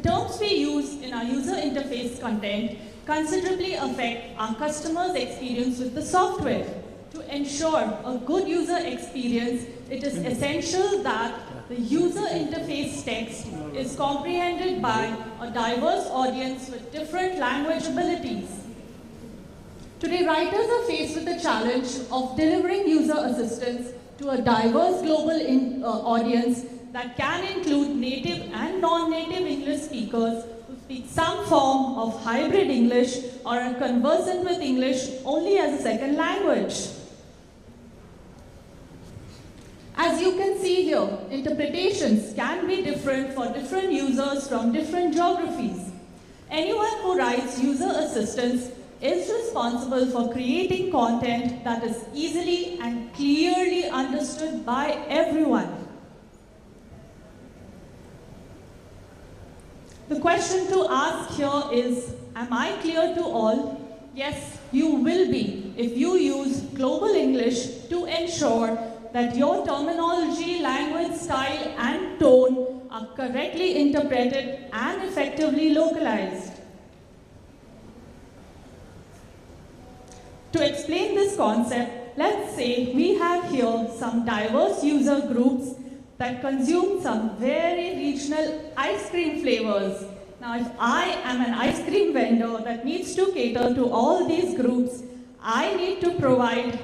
terms we use in our user interface content considerably affect our customers' experience with the software. To ensure a good user experience, it is essential that the user interface text is comprehended by a diverse audience with different language abilities. Today, writers are faced with the challenge of delivering user assistance to a diverse global audience that can include native and non-native English speakers who speak some form of hybrid English or are conversant with English only as a second language. As you can see here, interpretations can be different for different users from different geographies. Anyone who writes user assistance is responsible for creating content that is easily and clearly understood by everyone. The question to ask here is, am I clear to all? Yes, you will be if you use global English to ensure that your terminology, language, style, and tone are correctly interpreted and effectively localized. To explain this concept, let's say we have here some diverse user groups that consume some very regional ice cream flavors. Now, if I am an ice cream vendor that needs to cater to all these groups, I need to provide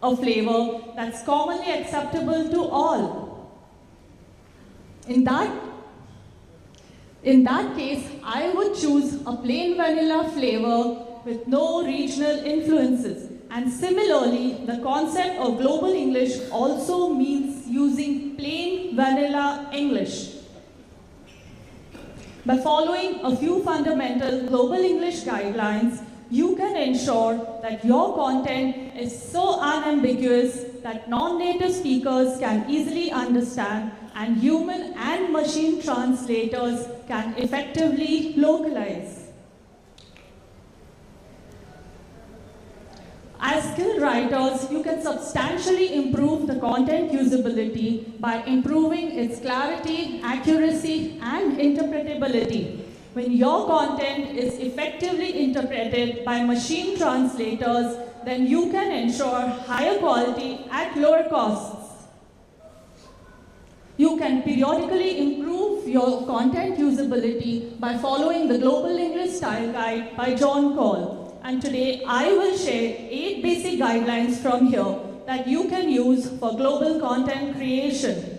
a flavor that's commonly acceptable to all. In that case, I would choose a plain vanilla flavor with no regional influences. And similarly, the concept of global English also means using plain vanilla English. By following a few fundamental global English guidelines, you can ensure that your content is so unambiguous that non-native speakers can easily understand and human and machine translators can effectively localize. As skilled writers, you can substantially improve the content usability by improving its clarity, accuracy, and interpretability. When your content is effectively interpreted by machine translators, then you can ensure higher quality at lower costs. You can periodically improve your content usability by following the Global English Style Guide by John Cole. And today I will share 8 basic guidelines from here that you can use for global content creation.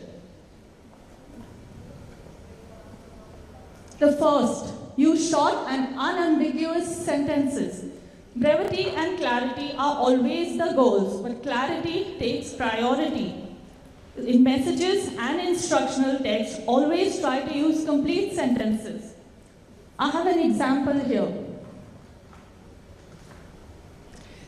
The first, use short and unambiguous sentences. Brevity and clarity are always the goals, but clarity takes priority. In messages and instructional text, always try to use complete sentences. I have an example here.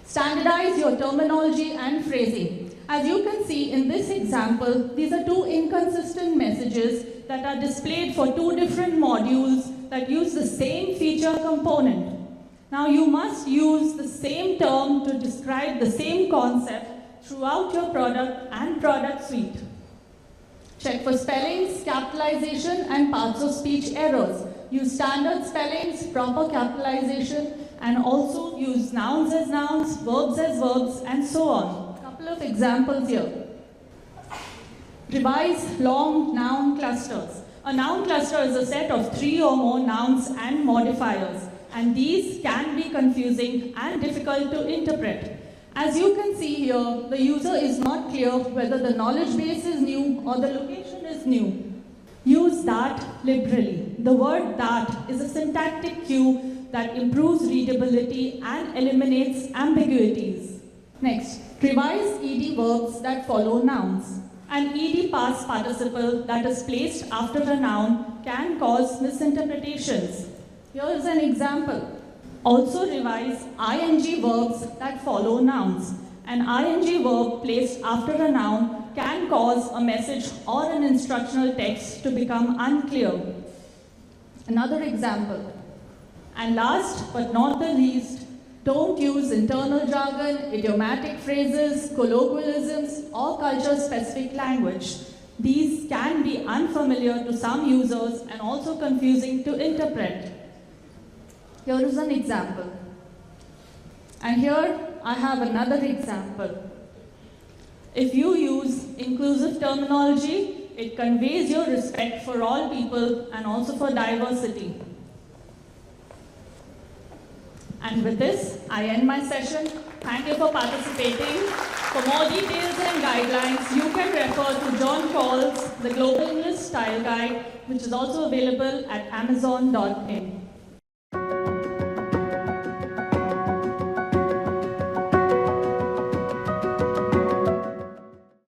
Standardize your terminology and phrasing. As you can see in this example, these are 2 inconsistent messages that are displayed for 2 different modules that use the same feature component. Now you must use the same term to describe the same concept throughout your product and product suite. Check for spellings, capitalization, and parts of speech errors. Use standard spellings, proper capitalization, and also use nouns as nouns, verbs as verbs, and so on. A couple of examples here. Revise long noun clusters. A noun cluster is a set of 3 or more nouns and modifiers, and these can be confusing and difficult to interpret. As you can see here, the user is not clear whether the knowledge base is new or the location is new. Use that liberally. The word that is a syntactic cue that improves readability and eliminates ambiguities. Next, revise ed verbs that follow nouns. An ed past participle that is placed after a noun can cause misinterpretations. Here is an example. Also revise ing verbs that follow nouns. An ing verb placed after a noun can cause a message or an instructional text to become unclear. Another example. And last but not the least, don't use internal jargon, idiomatic phrases, colloquialisms, or culture-specific language. These can be unfamiliar to some users and also confusing to interpret. Here is an example. And here I have another example. If you use inclusive terminology, it conveys your respect for all people and also for diversity. And with this, I end my session. Thank you for participating. For more details and guidelines, you can refer to John Paul's The Global English Style Guide, which is also available at amazon.in.